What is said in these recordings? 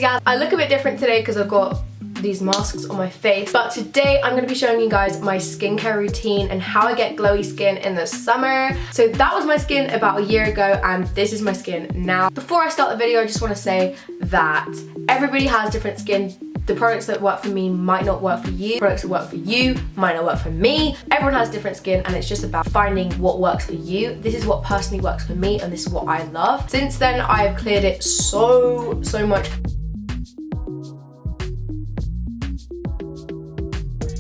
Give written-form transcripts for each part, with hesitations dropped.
guys, I look a bit different today because I've got these masks on my face, but today I'm going to be showing you guys my skincare routine and how I get glowy skin in the summer. So that was my skin about a year ago and this is my skin now. Before I start the video, I just want to say that everybody has different skin. The products that work for me might not work for you. Products that work for you might not work for me. Everyone has different skin and it's just about finding what works for you. This is what personally works for me and this is what I love. Since then, I've cleared it so much.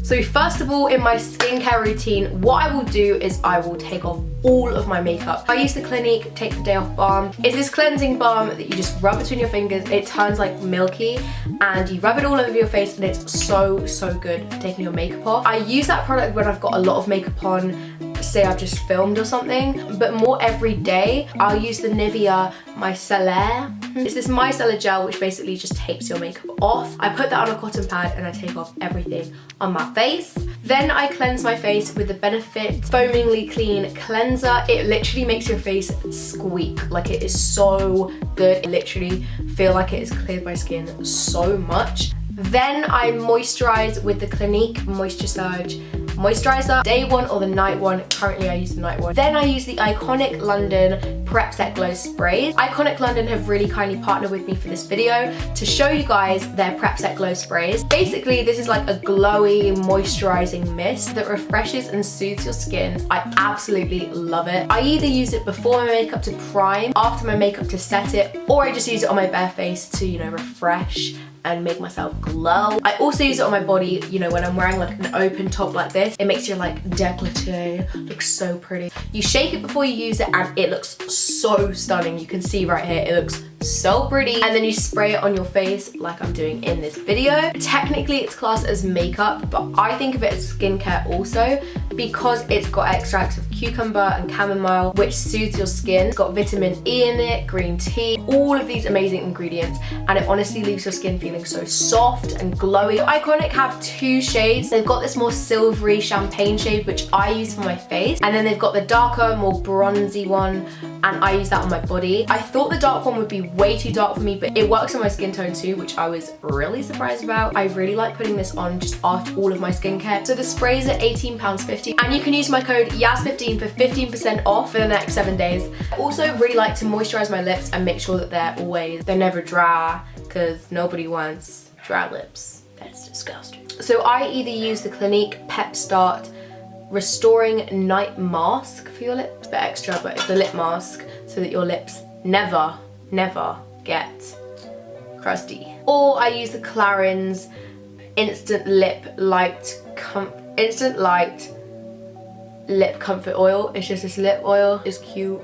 So first of all, in my skincare routine, what I will do is I will take off all of my makeup. I use the Clinique Take the Day Off Balm. It's this cleansing balm that you just rub between your fingers. It turns like milky and you rub it all over your face and it's so good for taking your makeup off. I use that product when I've got a lot of makeup on, say I've just filmed or something, but more every day. I'll use the Nivea micellair. It's this micellar gel which basically just takes your makeup off. I put that on a cotton pad and I take off everything on my face. Then I cleanse my face with the Benefit Foamingly Clean Cleanser. It literally makes your face squeak. Like, it is so good. I literally feel like it has cleared my skin so much. Then I moisturize with the Clinique Moisture Surge moisturizer, day one or the night one. Currently I use the night one. Then I use the Iconic London Prep Set Glow sprays. Iconic London have really kindly partnered with me for this video to show you guys their Prep Set Glow sprays. Basically, this is like a glowy moisturizing mist that refreshes and soothes your skin. I absolutely love it. I either use it before my makeup to prime, after my makeup to set it, or I just use it on my bare face to, you know, refresh and make myself glow. I also use it on my body, you know, when I'm wearing like an open top like this. It makes your like décolleté look so pretty. You shake it before you use it and it looks so stunning. You can see right here, it looks so pretty. And then you spray it on your face like I'm doing in this video. Technically it's classed as makeup, but I think of it as skincare also because it's got extracts of cucumber and chamomile, which soothes your skin. It's got vitamin E in it, green tea, all of these amazing ingredients, and it honestly leaves your skin feeling so soft and glowy. Iconic have two shades. They've got this more silvery champagne shade, which I use for my face, and then they've got the darker, more bronzy one, and I use that on my body. I thought the dark one would be way too dark for me, but it works on my skin tone too, which I was really surprised about. I really like putting this on just after all of my skincare. So the sprays are £18.50, and you can use my code YAS15 for 15% off for the next 7 days. I also really like to moisturize my lips and make sure that they're never dry, because nobody wants dry lips. That's disgusting. So I either use the Clinique Pep Start Restoring Night Mask for your lips. It's a bit extra, but it's a lip mask so that your lips never get crusty. Or I use the Clarins Instant Light Lip Comfort Oil. It's just this lip oil. It's cute.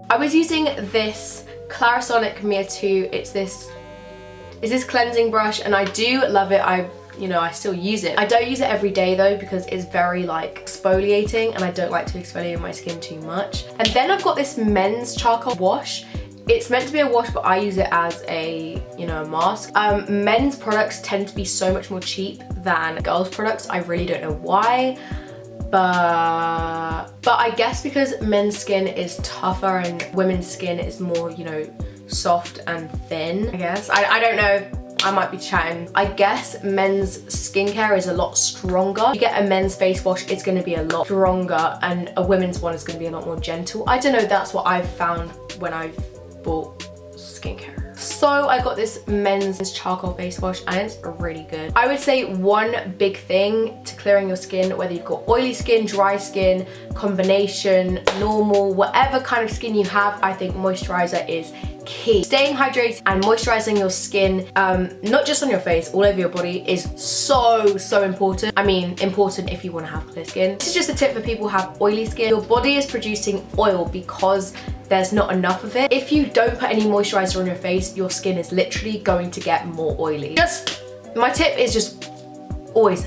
I was using this Clarisonic Mia 2. It's this cleansing brush and I do love it. I still use it. I don't use it every day though because it's very like exfoliating and I don't like to exfoliate my skin too much. And then I've got this men's charcoal wash. It's meant to be a wash, but I use it as a, a mask. Men's products tend to be so much more cheap than girls' products. I really don't know why. But I guess because men's skin is tougher and women's skin is more, soft and thin, I guess. I don't know. I might be chatting. I guess men's skincare is a lot stronger. You get a men's face wash, it's going to be a lot stronger, and a women's one is going to be a lot more gentle. I don't know, that's what I've found when I've bought skincare. So I got this men's charcoal face wash and it's really good. I would say one big thing to clearing your skin, whether you've got oily skin, dry skin, combination, normal, whatever kind of skin you have, I think moisturizer is key. Staying hydrated and moisturizing your skin, not just on your face, all over your body, is so important. I mean, important if you want to have clear skin. This is just a tip for people who have oily skin. Your body is producing oil because there's not enough of it. If you don't put any moisturizer on your face, your skin is literally going to get more oily. My tip is just always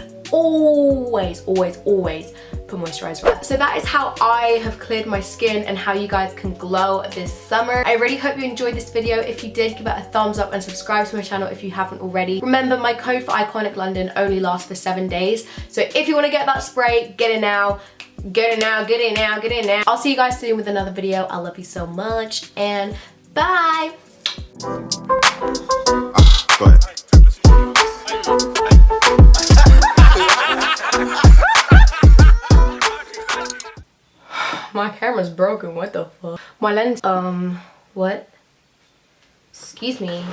put moisturizer on. So that is how I have cleared my skin and how you guys can glow this summer. I really hope you enjoyed this video. If you did, give it a thumbs up and subscribe to my channel if you haven't already. Remember, my code for Iconic London only lasts for 7 days. So if you want to get that spray, get it now. Get it now, get it now, get it now. I'll see you guys soon with another video. I love you so much, and bye. My camera's broken, what the fuck? My lens, what? Excuse me.